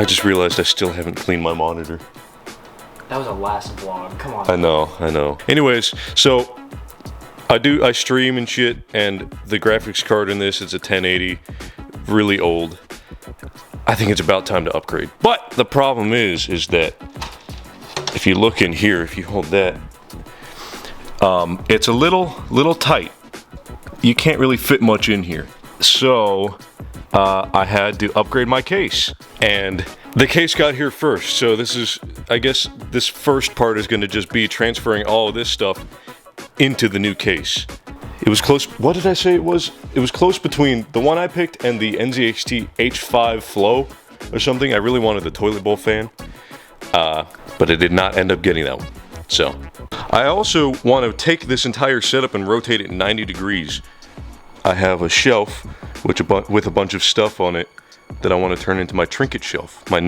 I just realized I still haven't cleaned my monitor. That was a last vlog, come on. I know. Anyways, so I stream and shit, and the graphics card in this is a 1080, really old. I think it's about time to upgrade. But the problem is that if you look in here, if you hold that, it's a little tight. You can't really fit much in here. So I had to upgrade my case, and the case got here first. So this is, I guess this first part is going to just be transferring all of this stuff into the new case. It was close. What did I say it was? It was close between the one I picked and the NZXT H5 Flow or something. I really wanted the toilet bowl fan, but I did not end up getting that one. So I also want to take this entire setup and rotate it 90 degrees. I have a shelf with a bunch of stuff on it that I want to turn into my trinket shelf, my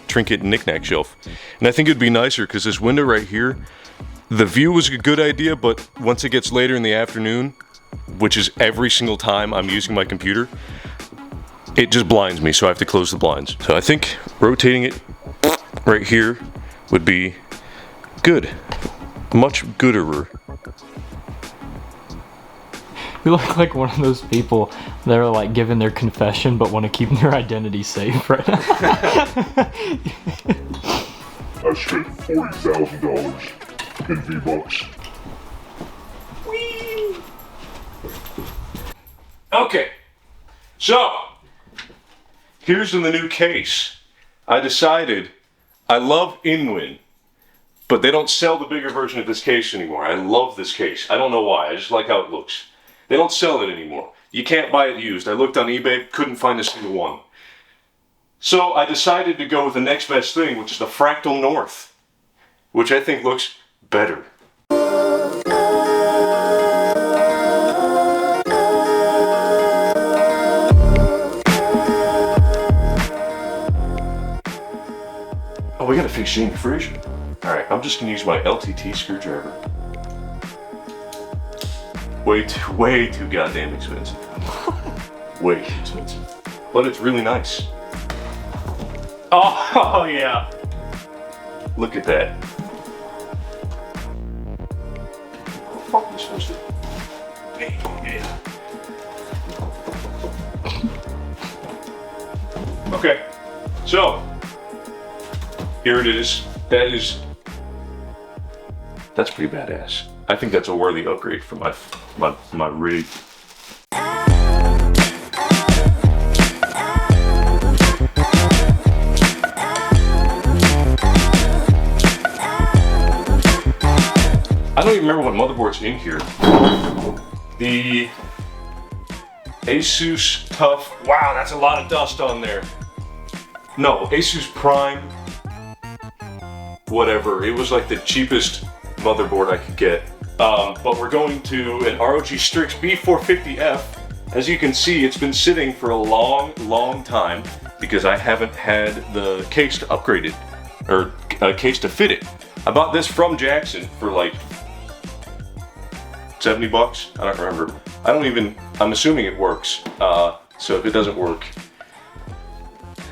trinket knickknack shelf. And I think it'd be nicer because this window right here, the view was a good idea, but once it gets later in the afternoon, which is every single time I'm using my computer, it just blinds me, so I have to close the blinds. So I think rotating it right here would be good, much gooder. You look like one of those people that are like giving their confession but want to keep their identity safe right now. I spent $40,000 in V-Bucks. Okay, so here's in the new case. I decided I love Inwin, but they don't sell the bigger version of this case anymore. I love this case. I don't know why. I just like how it looks. They don't sell it anymore. You can't buy it used. I looked on eBay, couldn't find a single one. So I decided to go with the next best thing, which is the Fractal North, which I think looks better. Oh, we gotta fix the fridge. Alright, I'm just gonna use my LTT screwdriver. Way too goddamn expensive. Way too expensive. But it's really nice. Oh yeah. Look at that. What the fuck am I supposed to do? Yeah. Okay. So here it is. That's pretty badass. I think that's a worthy upgrade for my rig. I don't even remember what motherboard's in here. The Asus Tough. Wow, that's a lot of dust on there. No, Asus Prime. Whatever. It was like the cheapest motherboard I could get. But we're going to an ROG Strix B450F. As you can see, it's been sitting for a long time because I haven't had the case to upgrade it, or a case to fit it. I bought this from Jackson for like 70 bucks. I don't remember. I'm assuming it works. So if it doesn't work,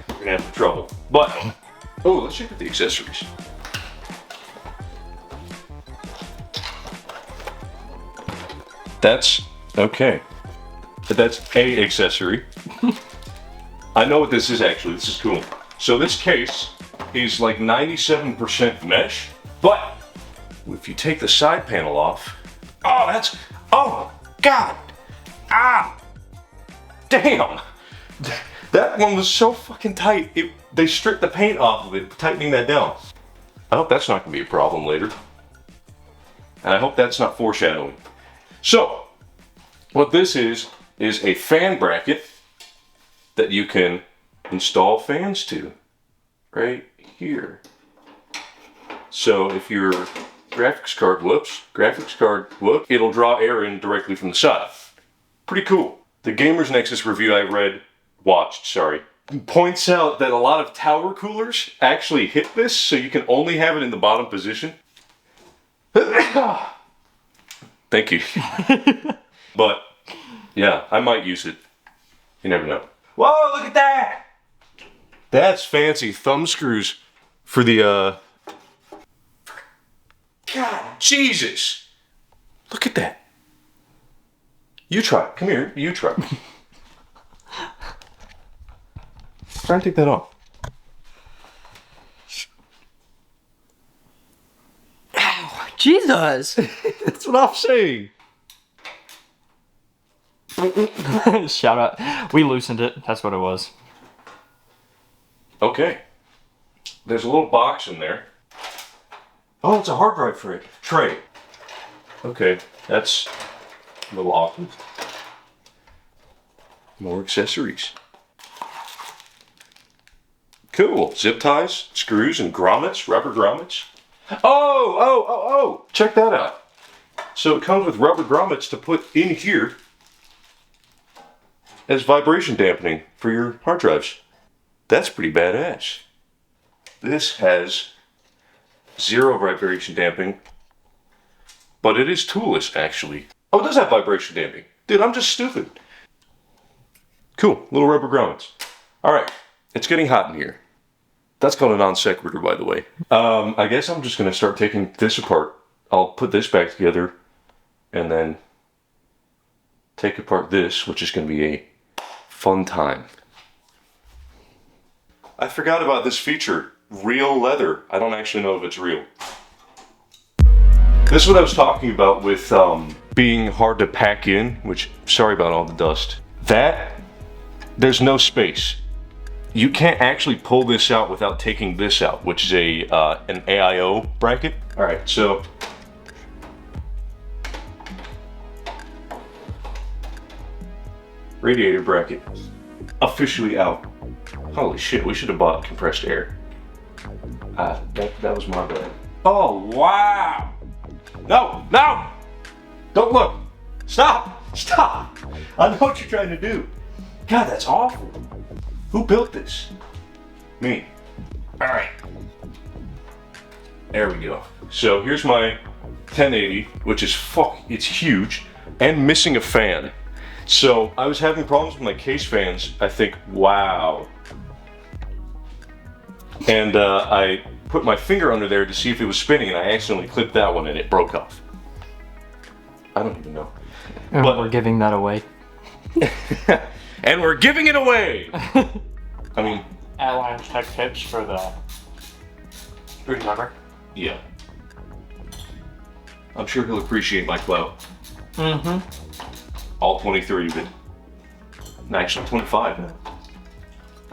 we're gonna have trouble. But, oh, let's check out the accessories. That's okay. That's a accessory. I know what this is actually. This is cool. So this case is like 97% mesh, but if you take the side panel off, oh God, damn. That one was so fucking tight. They stripped the paint off of it, tightening that down. I hope that's not gonna be a problem later. And I hope that's not foreshadowing. So, what this is a fan bracket that you can install fans to, right here. So if your graphics card whoops, it'll draw air in directly from the side. Pretty cool. The Gamers Nexus review I watched, points out that a lot of tower coolers actually hit this, so you can only have it in the bottom position. Thank you. But, yeah, I might use it. You never know. Whoa, look at that! That's fancy. Thumb screws for the, God, Jesus! Look at that. You try. Come here. You try. Try and take that off. Ow, Jesus! That's what I'm saying. Shout out. We loosened it. That's what it was. Okay. There's a little box in there. Oh, it's a hard drive for it. Tray. Okay, that's a little awkward. More accessories. Cool. Zip ties, screws, and grommets, rubber grommets. Oh! Check that out. So it comes with rubber grommets to put in here as vibration dampening for your hard drives. That's pretty badass. This has 0 vibration damping, but it is toolless actually. Oh, it does have vibration damping. Dude, I'm just stupid. Cool, little rubber grommets. All right, it's getting hot in here. That's called a non sequitur, by the way. I guess I'm just gonna start taking this apart. I'll put this back together and then take apart this, which is gonna be a fun time. I forgot about this feature, real leather. I don't actually know if it's real. This is what I was talking about with being hard to pack in, which, sorry about all the dust. There's no space. You can't actually pull this out without taking this out, which is an AIO bracket. All right, so radiator bracket officially out. Holy shit, we should have bought compressed air. That was my bad. Oh, wow. No! Don't look. Stop. I know what you're trying to do. God, that's awful. Who built this? Me. All right. There we go. So here's my 1080, which is it's huge, and missing a fan. So I was having problems with my case fans. I think, wow. And I put my finger under there to see if it was spinning, and I accidentally clipped that one, and it broke off. I don't even know. And But we're giving that away. and we're giving it away. I mean, Airline Tech Tips for the food lover. Yeah. I'm sure he'll appreciate my clout. Mm-hmm. All 23 of it. No, actually 25 now.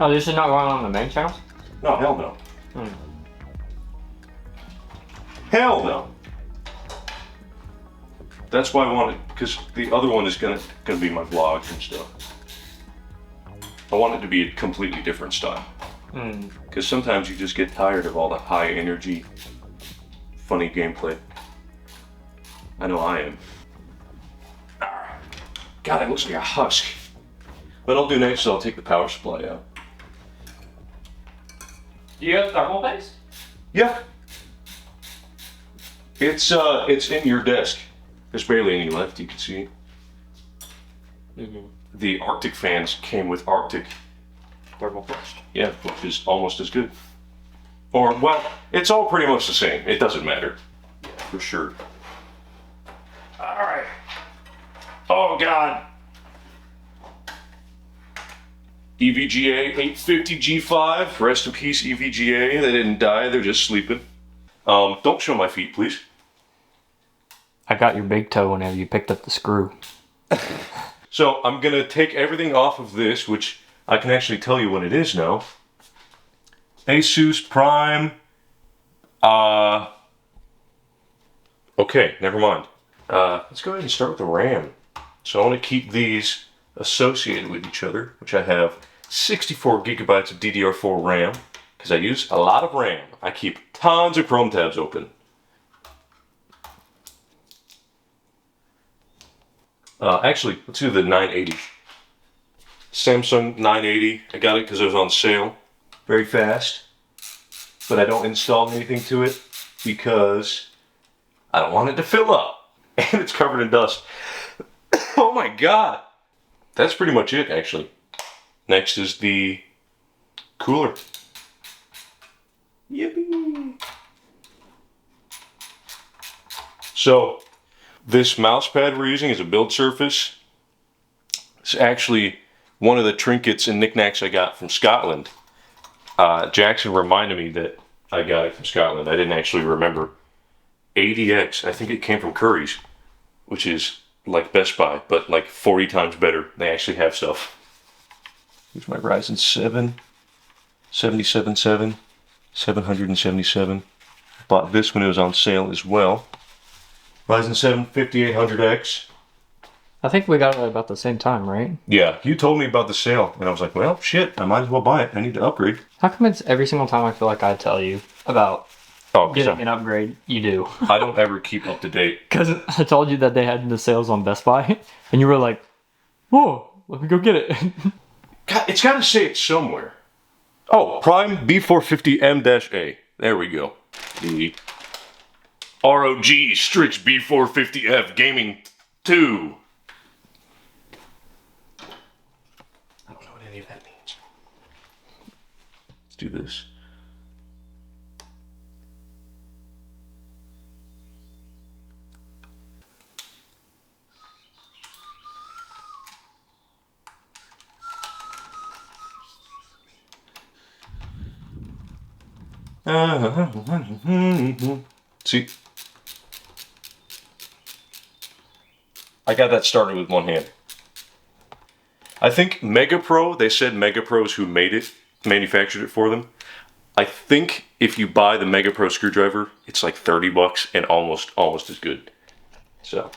Oh, this is not going on the main channel? No, hell no. Hell no. That's why I wanted, because the other one is gonna be my vlog and stuff. I want it to be a completely different style. Because sometimes you just get tired of all the high energy, funny gameplay. I know I am. God, it looks like a husk. What I'll do next is I'll take the power supply out. Do you have thermal paste? Yeah. It's in your desk. There's barely any left, you can see. The Arctic fans came with Arctic Thermal paste. Yeah, which is almost as good. Or, well, it's all pretty much the same. It doesn't matter. Yeah, for sure. Alright. Oh, God. EVGA 850 G5. Rest in peace, EVGA. They didn't die, they're just sleeping. Don't show my feet, please. I got your big toe whenever you picked up the screw. So, I'm gonna take everything off of this, which I can actually tell you what it is now. Asus Prime. Okay, never mind. Let's go ahead and start with the RAM. So I want to keep these associated with each other, which I have 64 gigabytes of DDR4 RAM, because I use a lot of RAM. I keep tons of Chrome tabs open. Actually, let's do the 980. Samsung 980. I got it because it was on sale. Very fast. But I don't install anything to it because I don't want it to fill up. And it's covered in dust. Oh my god. That's pretty much it, actually. Next is the cooler. Yippee! So, this mouse pad we're using is a build surface. It's actually one of the trinkets and knickknacks I got from Scotland. Jackson reminded me that I got it from Scotland. I didn't actually remember. ADX, I think it came from Curry's, which is like Best Buy, but like 40 times better. They actually have stuff. Here's my Ryzen 7, 777, 777. Bought this when it was on sale as well. Ryzen 7 5800X. I think we got it at about the same time, right? Yeah, you told me about the sale, and I was like, well, shit, I might as well buy it. I need to upgrade. How come it's every single time I feel like I tell you about getting an upgrade, you do? I don't ever keep up to date. Because I told you that they had the sales on Best Buy, and you were like, whoa, let me go get it. God, it's got to say it somewhere. Oh, Prime B450M-A. There we go. The ROG Strix B450F Gaming 2. I don't know what any of that means. Let's do this. See, I got that started with one hand. I think Mega Pro, they said Mega Pros who made it, manufactured it for them. I think if you buy the Mega Pro screwdriver, it's like $30 and almost as good. So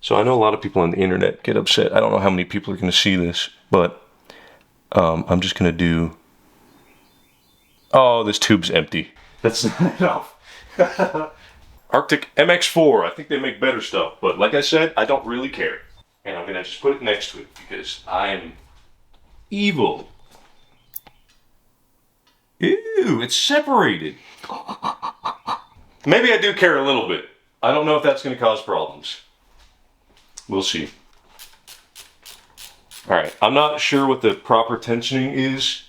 I know a lot of people on the internet get upset. I don't know how many people are going to see this, but I'm just going to do... Oh, this tube's empty. That's not enough. Arctic MX4. I think they make better stuff, but like I said, I don't really care. And I'm gonna just put it next to it because I'm evil. Ew, it's separated. Maybe I do care a little bit. I don't know if that's gonna cause problems. We'll see. Alright, I'm not sure what the proper tensioning is.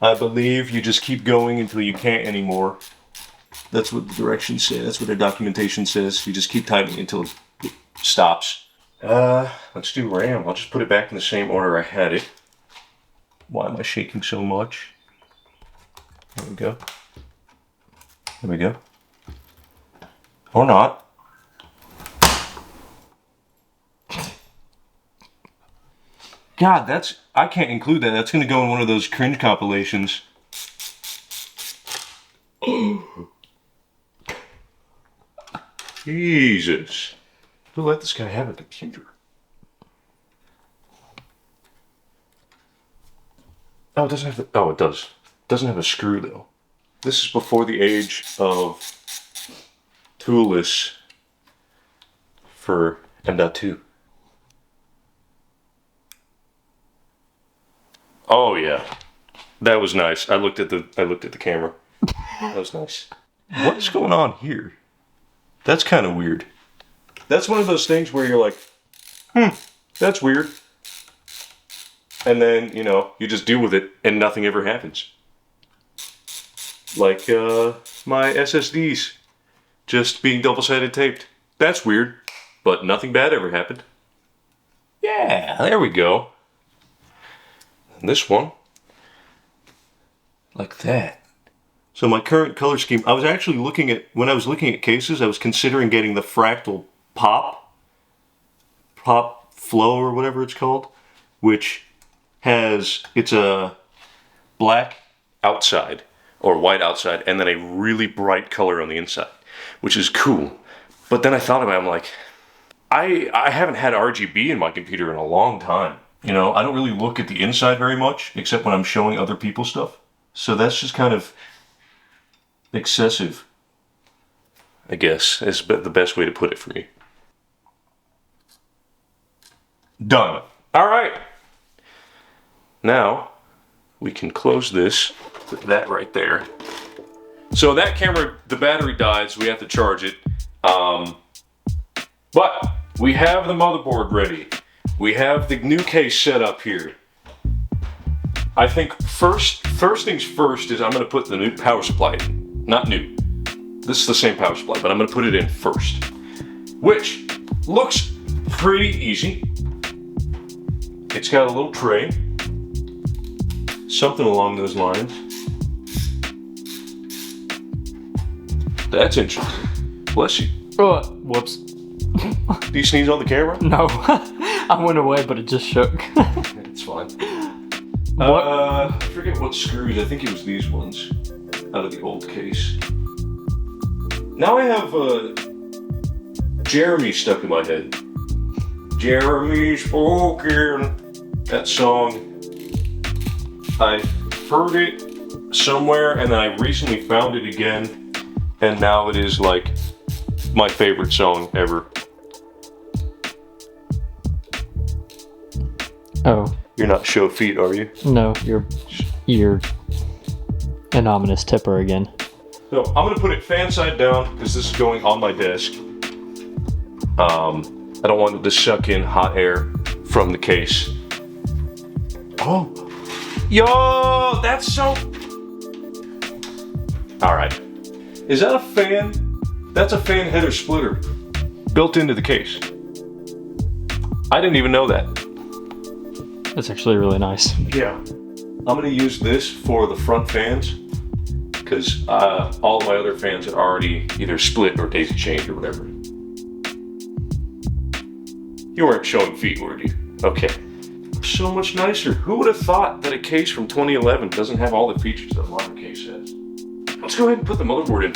I believe you just keep going until you can't anymore. That's what the directions say. That's what the documentation says. You just keep tightening until it stops. Let's do RAM. I'll just put it back in the same order I had it. Why am I shaking so much? There we go. There we go. Or not. God, I can't include that. That's gonna go in one of those cringe compilations. Jesus. Who let this guy have a computer? Oh, it doesn't have oh, it does. It doesn't have a screw though. This is before the age of toolless for M.2. Oh yeah, that was nice. I looked at the camera. That was nice. What's going on here? That's kind of weird. That's one of those things where you're like, that's weird. And then, you know, you just deal with it and nothing ever happens. Like my SSDs just being double-sided taped. That's weird, but nothing bad ever happened. Yeah, there we go. And this one, like that. So my current color scheme, I was actually looking at, when I was looking at cases, I was considering getting the fractal pop flow or whatever it's called, which has, it's a black outside or white outside and then a really bright color on the inside, which is cool. But then I thought about it, I'm like, I haven't had RGB in my computer in a long time. You know, I don't really look at the inside very much, except when I'm showing other people stuff. So that's just kind of excessive, I guess, is the best way to put it for me. Done. All right. Now, we can close this, put that right there. So that camera, the battery died, so we have to charge it. But we have the motherboard ready. We have the new case set up here. I think first things first is I'm going to put the new power supply in. Not new. This is the same power supply, but I'm going to put it in first. Which looks pretty easy. It's got a little tray. Something along those lines. That's interesting. Bless you. Whoops. Do you sneeze on the camera? No. I went away, but it just shook. It's fine. What? I forget what screws. I think it was these ones out of the old case. Now I have Jeremy stuck in my head. Jeremy spoken. That song. I heard it somewhere and then I recently found it again, and now it is like my favorite song ever. Oh. You're not show feet, are you? No, you're an ominous tipper again. So I'm gonna put it fan side down because this is going on my desk. I don't want it to suck in hot air from the case. Oh, yo, that's so. All right, is that a fan? That's a fan header splitter built into the case. I didn't even know that. That's actually really nice. Yeah, I'm gonna use this for the front fans because all of my other fans are already either split or daisy chained or whatever. You weren't showing feet, were you? Okay. So much nicer. Who would have thought that a case from 2011 doesn't have all the features that a modern case has? Let's go ahead and put the motherboard in.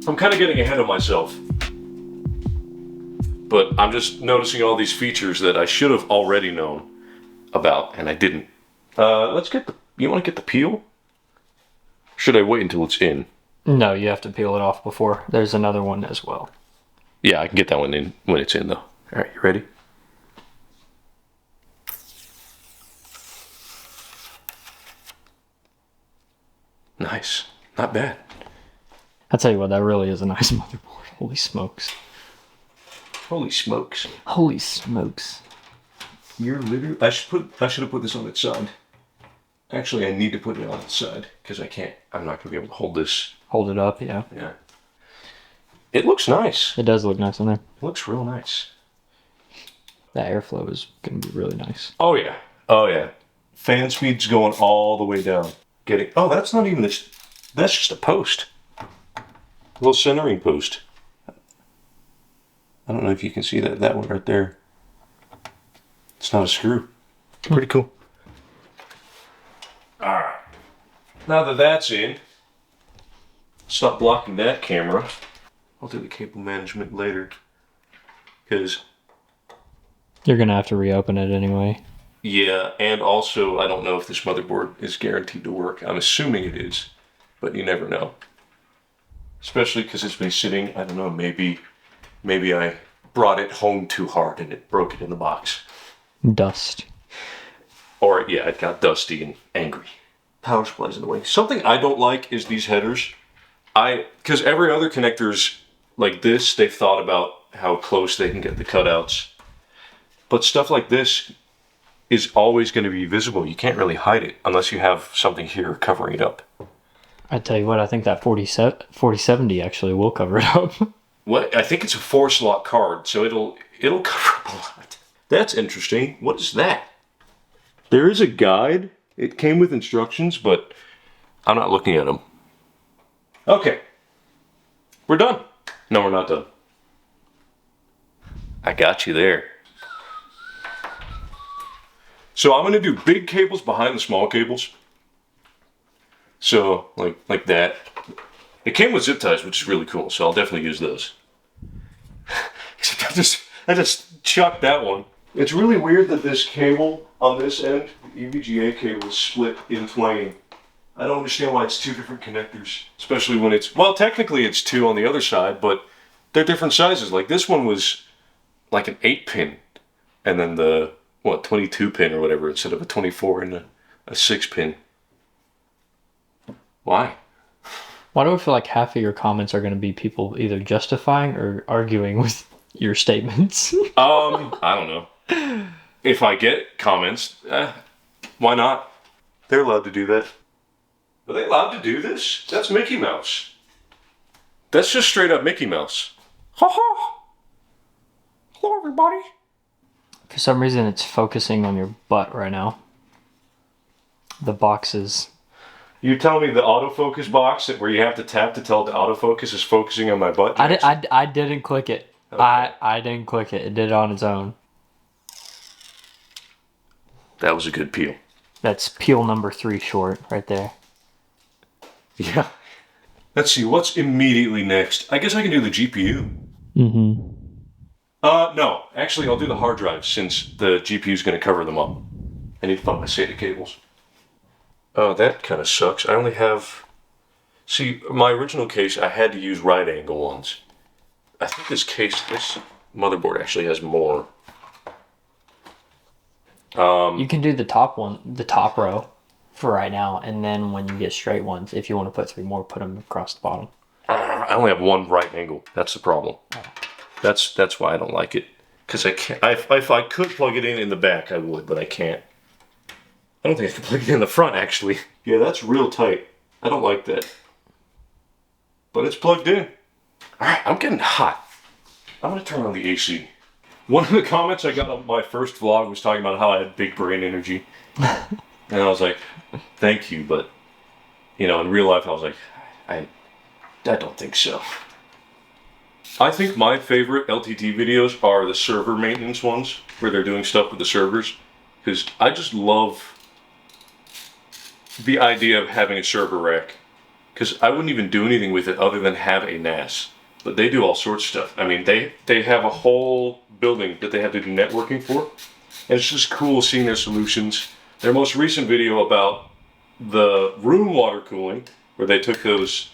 I'm kind of getting ahead of myself. But I'm just noticing all these features that I should have already known about, and I didn't. Let's get the... You want to get the peel? Should I wait until it's in? No, you have to peel it off before. There's another one as well. Yeah, I can get that one in when it's in, though. All right, you ready? Nice. Not bad. I'll tell you what, that really is a nice motherboard. Holy smokes. Holy smokes. Holy smokes. You're literally... I should have put this on its side. Actually, I need to put it on its side because I'm not going to be able to hold this. Hold it up, yeah. Yeah. It looks nice. It does look nice in there. It looks real nice. That airflow is going to be really nice. Oh, yeah. Oh, yeah. Fan speed's going all the way down. Oh, that's not even this. That's just a post. A little centering post. I don't know if you can see that one right there. It's not a screw. Pretty cool. Alright. Now that that's in, stop blocking that camera. I'll do the cable management later. Because... You're going to have to reopen it anyway. Yeah, and also, I don't know if this motherboard is guaranteed to work. I'm assuming it is, but you never know. Especially because it's been sitting, I don't know, maybe I brought it home too hard and it broke it in the box. Dust. Or, yeah, it got dusty and angry. Power supply's in the way. Something I don't like is these headers. Because every other connector's like this, they've thought about how close they can get the cutouts. But stuff like this is always going to be visible. You can't really hide it unless you have something here covering it up. I tell you what, I think that 4070 actually will cover it up. What? I think it's a 4-slot card, so it'll cover up a lot. That's interesting. What is that? There is a guide. It came with instructions, but I'm not looking at them. Okay. We're done. No, we're not done. I got you there. So I'm going to do big cables behind the small cables. So, like that. It came with zip ties, which is really cool, so I'll definitely use those. Except I just chucked that one. It's really weird that this cable on this end, the EVGA cable, is split in twain. I don't understand why it's two different connectors, especially when it's... Well, technically it's two on the other side, but they're different sizes. Like this one was like an 8-pin, and then the... 22 pin or whatever instead of a 24 and a 6 pin. Why? Why do I feel like half of your comments are going to be people either justifying or arguing with your statements? I don't know. If I get comments, why not? They're allowed to do that. Are they allowed to do this? That's Mickey Mouse. That's just straight up Mickey Mouse. Ha ha! Hello, everybody. For some reason, it's focusing on your butt right now. The boxes. You tell me the autofocus box where you have to tap to tell the autofocus is focusing on my butt? I didn't click it. Okay. I didn't click it. It did it on its own. That was a good peel. That's peel number 3 short right there. Yeah. Let's see, what's immediately next? I guess I can do the GPU. Mm-hmm. No. Actually, I'll do the hard drive since the GPU is going to cover them up. I need to find my SATA cables. Oh, that kind of sucks. I only have... See, my original case, I had to use right angle ones. I think this motherboard actually has more. You can do the top row for right now, and then when you get straight ones, if you want to put 3 more, put them across the bottom. I only have one right angle. That's the problem. Oh. That's why I don't like it. Because I can't. If I could plug it in the back, I would, but I can't. I don't think I can plug it in the front, actually. Yeah, that's real tight. I don't like that. But it's plugged in. Alright, I'm getting hot. I'm going to turn on the AC. One of the comments I got on my first vlog was talking about how I had big brain energy. And I was like, thank you, but, in real life I was like, I don't think so. I think my favorite LTT videos are the server maintenance ones, where they're doing stuff with the servers. Because I just love the idea of having a server rack. Because I wouldn't even do anything with it other than have a NAS. But they do all sorts of stuff. I mean, they have a whole building that they have to do networking for. And it's just cool seeing their solutions. Their most recent video about the room water cooling, where they took those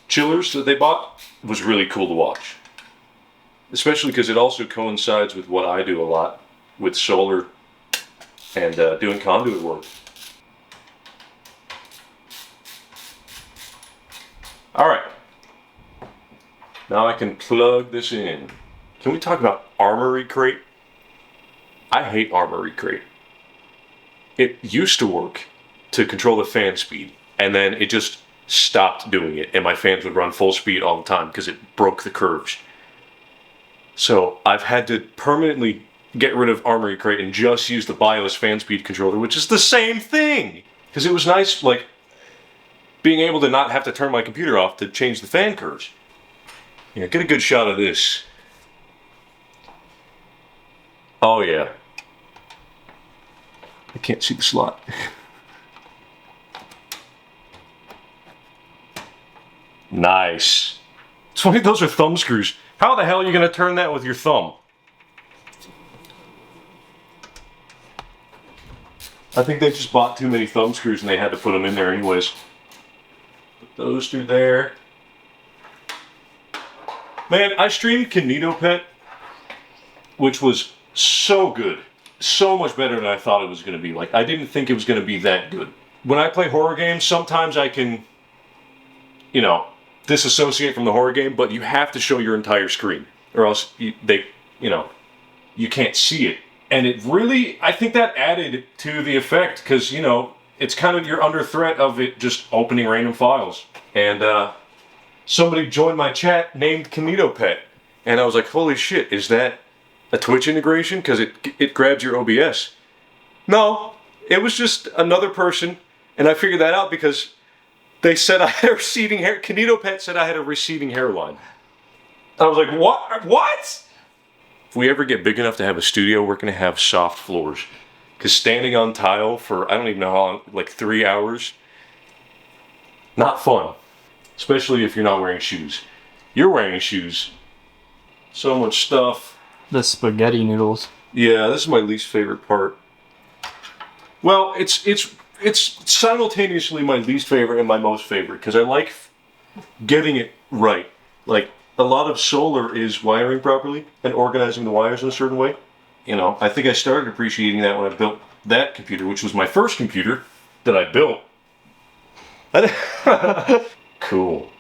chillers that they bought, was really cool to watch. Especially because it also coincides with what I do a lot with solar and doing conduit work. Alright. Now I can plug this in. Can we talk about Armory Crate? I hate Armory Crate. It used to work to control the fan speed, and then it just stopped doing it, and my fans would run full speed all the time because it broke the curves. So I've had to permanently get rid of Armory Crate and just use the BIOS fan speed controller, which is the same thing! Because it was nice, like, being able to not have to turn my computer off to change the fan curves. Yeah, get a good shot of this. Oh yeah. I can't see the slot. Nice. It's funny, those are thumb screws. How the hell are you going to turn that with your thumb? I think they just bought too many thumb screws and they had to put them in there anyways. Put those through there. Man, I streamed Kinetopet, which was so good. So much better than I thought it was going to be. Like, I didn't think it was going to be that good. When I play horror games, sometimes I can, disassociate from the horror game, but you have to show your entire screen, or else you can't see it. And it really, I think that added to the effect, because, it's kind of, you're under threat of it just opening random files. And, somebody joined my chat named Kinetopet, and I was like, holy shit, is that a Twitch integration? Because it grabs your OBS. No, it was just another person, and I figured that out because they said I had a receding hair. Kinetopet said I had a receding hairline. I was like, what? What? If we ever get big enough to have a studio, we're going to have soft floors. Because standing on tile for, I don't even know how long, like 3 hours, not fun. Especially if you're not wearing shoes. You're wearing shoes. So much stuff. The spaghetti noodles. Yeah, this is my least favorite part. Well, it's simultaneously my least favorite and my most favorite, because I like getting it right. Like, a lot of solar is wiring properly and organizing the wires in a certain way. I think I started appreciating that when I built that computer, which was my first computer that I built. Cool.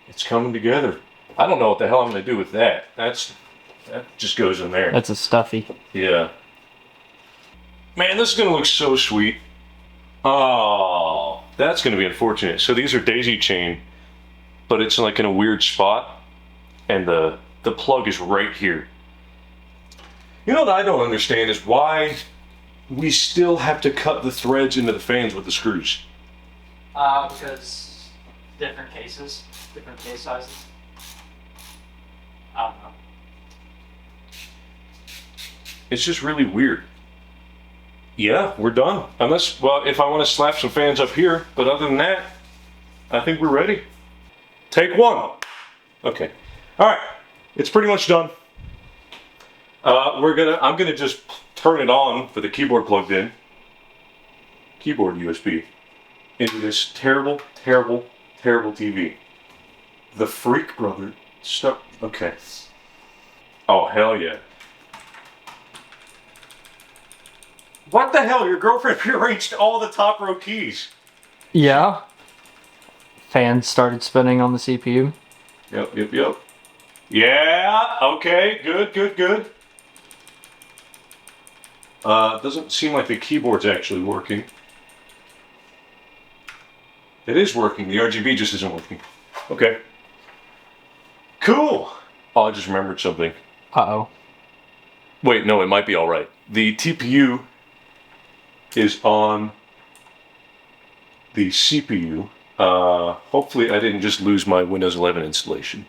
It's coming together. I don't know what the hell I'm going to do with that. That just goes in there. That's a stuffy. Yeah. Man, this is going to look so sweet. Oh, that's going to be unfortunate. So these are daisy chain, but it's like in a weird spot, and the plug is right here. You know what I don't understand is why we still have to cut the threads into the fans with the screws. Because different cases, different case sizes. I don't know. It's just really weird. Yeah, we're done. Unless, well, if I want to slap some fans up here, but other than that, I think we're ready. Take one. Okay. All right. It's pretty much done. I'm gonna just turn it on for the keyboard plugged in. Keyboard USB into this terrible, terrible, terrible TV. The Freak Brother stuff. Okay. Oh, hell yeah. What the hell? Your girlfriend rearranged all the top row keys. Yeah. Fans started spinning on the CPU. Yep. Yeah, okay, good. Doesn't seem like the keyboard's actually working. It is working, the RGB just isn't working. Okay. Cool! Oh, I just remembered something. Uh-oh. Wait, no, it might be alright. The TPU is on the CPU. Hopefully I didn't just lose my Windows 11 installation.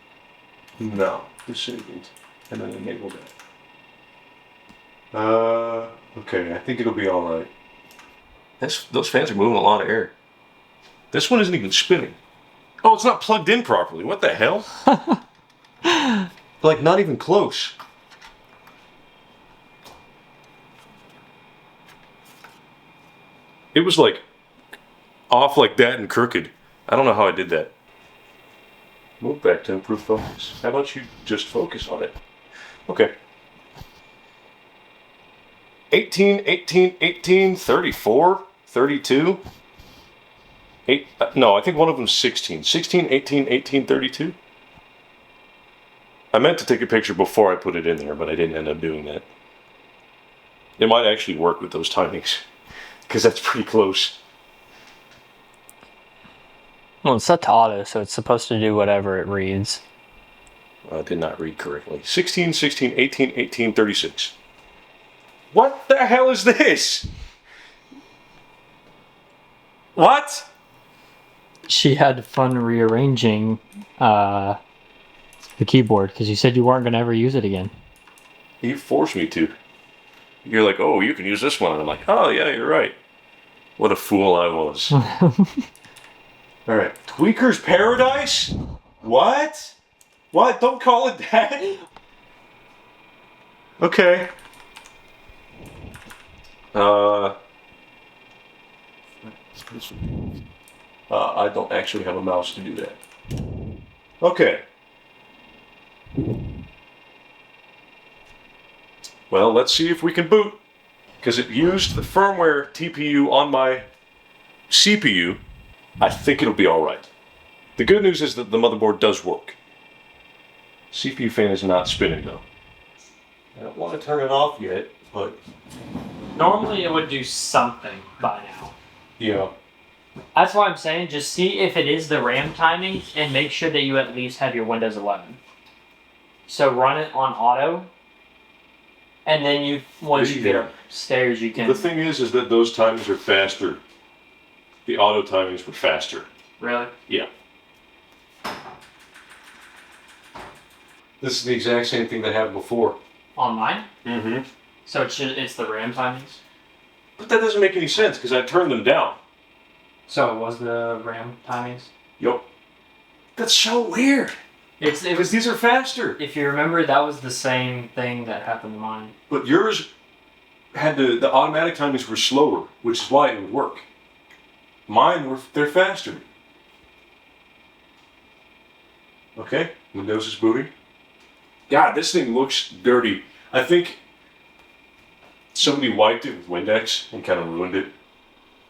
No, disabled. And then enable that. Okay, I think it'll be alright. Those fans are moving a lot of air. This one isn't even spinning. Oh, it's not plugged in properly. What the hell? Like, not even close. It was like off like that and crooked. I don't know how I did that. Move back to improve focus. How about you just focus on it? Okay. 18, 34, 32. No, I think one of them's 16. 16, 18, 32. I meant to take a picture before I put it in there, but I didn't end up doing that. It might actually work with those timings, because that's pretty close. Well, it's set to auto, so it's supposed to do whatever it reads. I did not read correctly. 16, 16, 18, 36. What the hell is this? What? She had fun rearranging the keyboard because you said you weren't going to ever use it again. You forced me to. You're like, oh, you can use this one. And I'm like, oh, yeah, you're right. What a fool I was. All right. Tweaker's Paradise? What? What? Don't call it that. Okay. I don't actually have a mouse to do that. Okay. Well, let's see if we can boot. Because it used the firmware TPU on my CPU. I think it'll be alright. The good news is that the motherboard does work. CPU fan is not spinning though. I don't want to turn it off yet, but... Normally it would do something by now. Yeah. That's why I'm saying just see if it is the RAM timing and make sure that you at least have your Windows 11. So run it on auto, and then once you get upstairs you can... The thing is that those timings are faster. The auto timings were faster. Really? Yeah. This is the exact same thing that happened before. On mine? Mm-hmm. So it's the RAM timings? But that doesn't make any sense because I turned them down. So it was the RAM timings? Yup. That's so weird. Because these are faster. If you remember, that was the same thing that happened to mine. But yours had the automatic timings were slower, which is why it would work. Mine they're faster. Okay, Windows is booting. God, this thing looks dirty. I think somebody wiped it with Windex and kind of ruined it.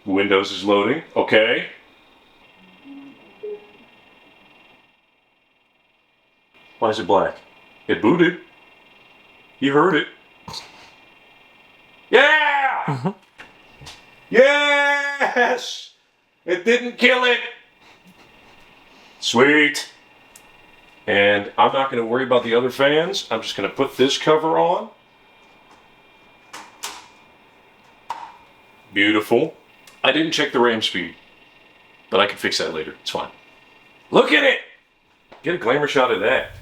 Windows is loading. Okay. Why is it black? It booted. You heard it. Yeah! Yes! It didn't kill it! Sweet. And I'm not going to worry about the other fans. I'm just going to put this cover on. Beautiful. I didn't check the ram speed, but I can fix that later. It's fine. Look at it! Get a glamour shot of that.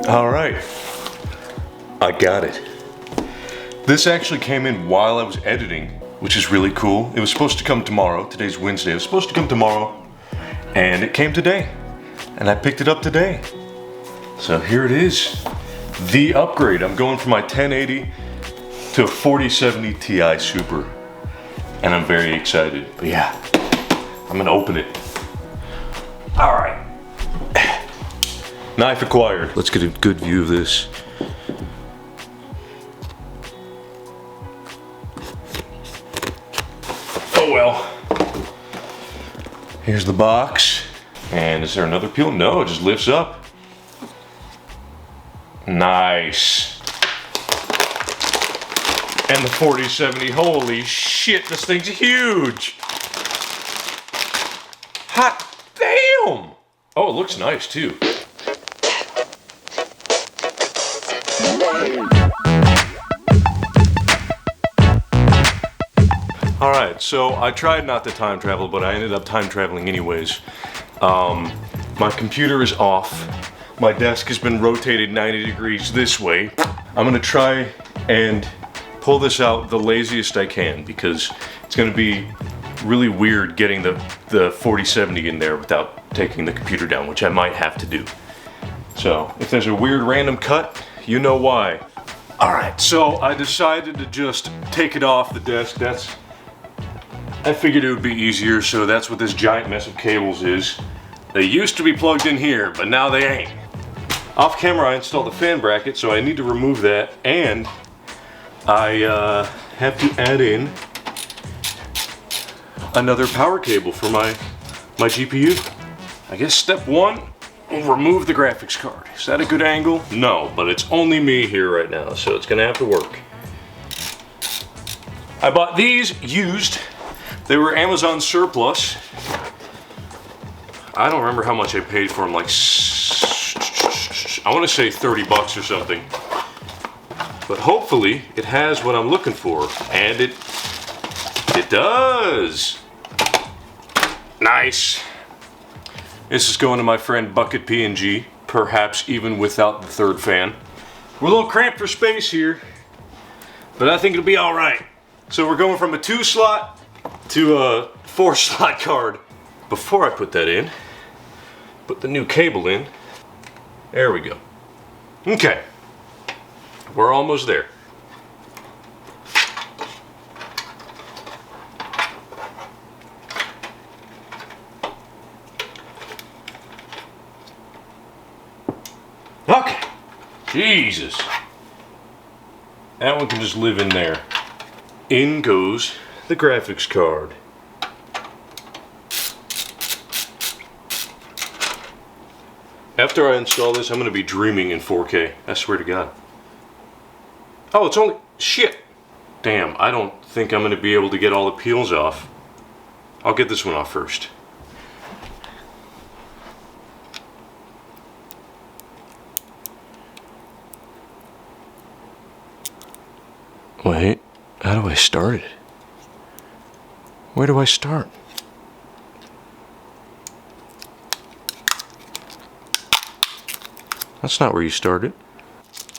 All right. I got it. This actually came in while I was editing, which is really cool. It was supposed to come tomorrow. Today's Wednesday. It was supposed to come tomorrow, and it came today. And I picked it up today. So here it is. The upgrade. I'm going from my 1080 to a 4070 Ti Super. And I'm very excited. But yeah, I'm gonna open it. All right. Knife acquired. Let's get a good view of this. Oh well. Here's the box. And is there another peel? No, it just lifts up. Nice. And the 4070, holy shit, this thing's huge. Hot damn. Oh, it looks nice too. Alright, so I tried not to time travel, but I ended up time traveling anyways. My computer is off. My desk has been rotated 90 degrees this way. I'm gonna try and pull this out the laziest I can because it's gonna be really weird getting the 4070 in there without taking the computer down, which I might have to do. So if there's a weird random cut, you know why. Alright, so I decided to just take it off the desk. I figured it would be easier, so that's what this giant mess of cables is. They used to be plugged in here, but now they ain't. Off camera, I installed the fan bracket, so I need to remove that, and I have to add in another power cable for my GPU. I guess step one, we'll remove the graphics card. Is that a good angle? No, but it's only me here right now, so it's gonna have to work. I bought these used. They were Amazon surplus. I don't remember how much I paid for them, like, I want to say 30 bucks or something. But hopefully it has what I'm looking for, and it does. Nice. This is going to my friend Bucket P&G, perhaps even without the third fan. We're a little cramped for space here, but I think it'll be all right. So we're going from a 2-slot to a 4-slot card. Before I put that in, put the new cable in. There we go. Okay, we're almost there. Okay, Jesus. That one can just live in there. In goes the graphics card. After I install this, I'm going to be dreaming in 4K. I swear to God. Oh, it's only... Shit! Damn, I don't think I'm going to be able to get all the peels off. I'll get this one off first. Wait, how do I start it? Where do I start? That's not where you started.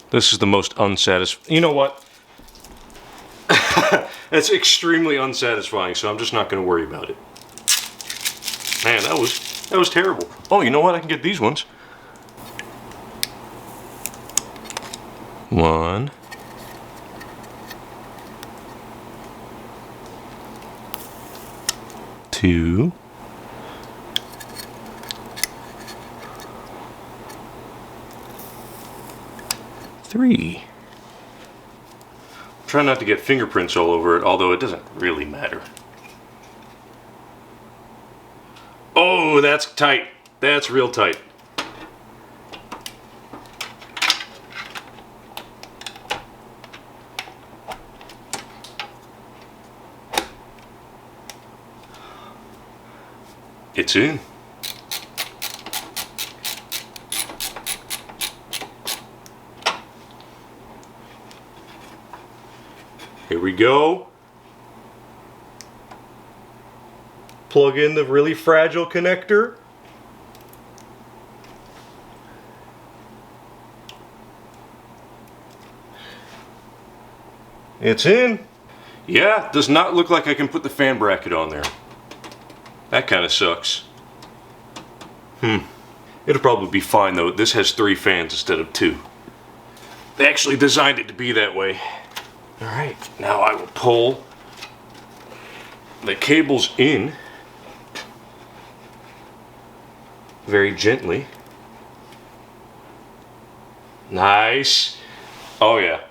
This is the most unsatisfying. You know what? That's extremely unsatisfying, so I'm just not going to worry about it. Man, that was terrible. Oh, you know what? I can get these ones. 1, 2, 3. Try not to get fingerprints all over it, although it doesn't really matter. Oh, that's tight. That's real tight. It's in. Here we go. Plug in the really fragile connector. It's in. Yeah, does not look like I can put the fan bracket on there. That kind of sucks. It'll probably be fine though. This has 3 fans instead of 2. They actually designed it to be that way. Alright, now I will pull the cables in very gently. Nice. Oh yeah,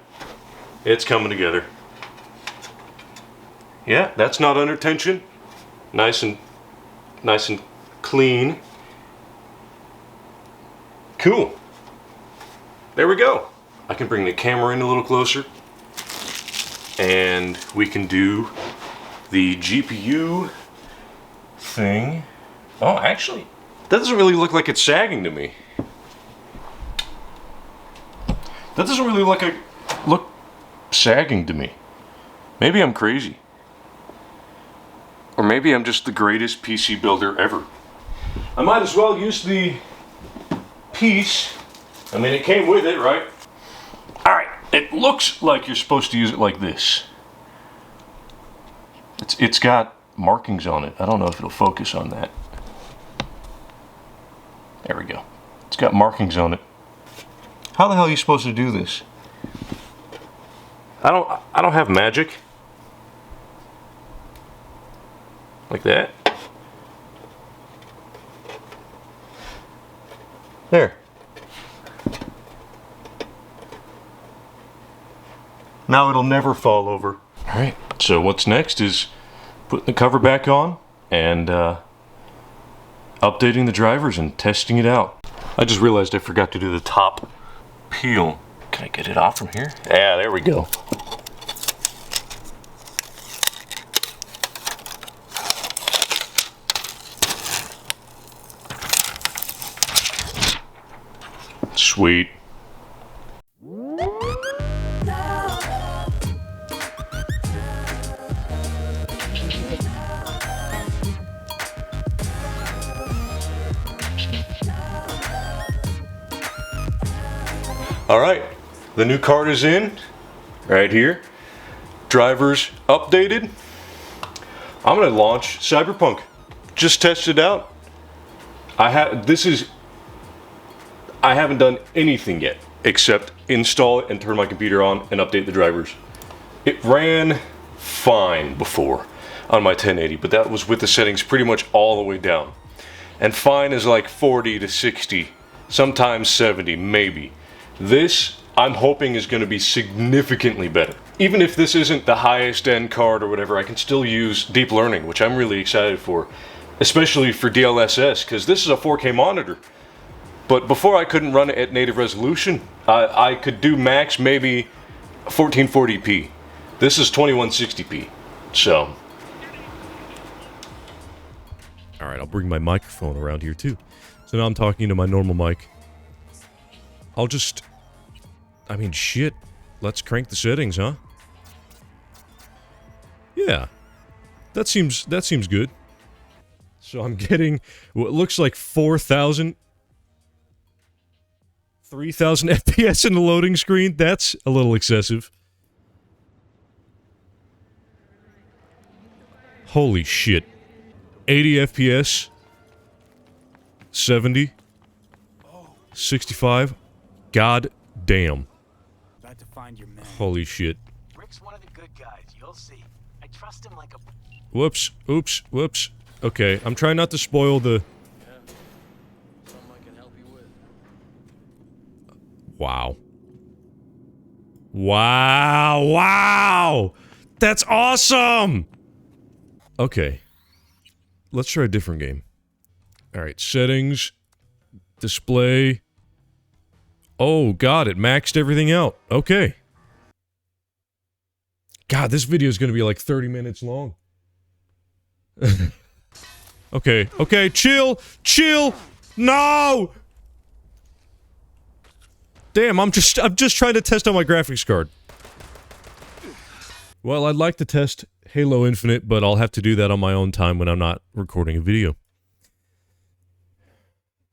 it's coming together. Yeah, that's not under tension. Nice and clean. Cool. There we go. I can bring the camera in a little closer, and we can do the GPU thing. Oh, actually, that doesn't really look like it's sagging to me. That doesn't really look sagging to me. Maybe I'm crazy. Or maybe I'm just the greatest PC builder ever. I might as well use the piece. I mean, it came with it, right? Alright, it looks like you're supposed to use it like this. It's got markings on it. I don't know if it'll focus on that. There we go. It's got markings on it. How the hell are you supposed to do this? I don't have magic. Like that. There. Now it'll never fall over. Alright, so what's next is putting the cover back on and updating the drivers and testing it out. I just realized I forgot to do the top peel. Can I get it off from here? Yeah, there we go. Sweet. All right, the new card is in, right here. Drivers updated. I'm gonna launch Cyberpunk. Just test it out. I haven't done anything yet except install it and turn my computer on and update the drivers. It ran fine before on my 1080, but that was with the settings pretty much all the way down. And fine is like 40 to 60, sometimes 70, maybe. This, I'm hoping, is going to be significantly better. Even if this isn't the highest end card or whatever, I can still use deep learning, which I'm really excited for, especially for DLSS, because this is a 4K monitor. But before I couldn't run it at native resolution. I could do max maybe 1440p. This is 2160p, so. All right, I'll bring my microphone around here too. So now I'm talking to my normal mic. I'll just, I mean, shit. Let's crank the settings, huh? Yeah, that seems good. So I'm getting what looks like 3,000 FPS in the loading screen. That's a little excessive. Holy shit. 80 FPS. 70. 65. God damn. About to find your man. Holy shit. Rick's one of the good guys, you'll see. I trust him like a... Whoops. Oops. Whoops. Okay, I'm trying not to spoil the... Something I can help you with. Wow. Wow. Wow. That's awesome. Okay. Let's try a different game. Alright, settings. Display. Oh, God, it maxed everything out. Okay. God, this video is going to be like 30 minutes long. Okay, okay, chill! Chill! No! Damn, I'm just trying to test out my graphics card. Well, I'd like to test Halo Infinite, but I'll have to do that on my own time when I'm not recording a video.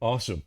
Awesome.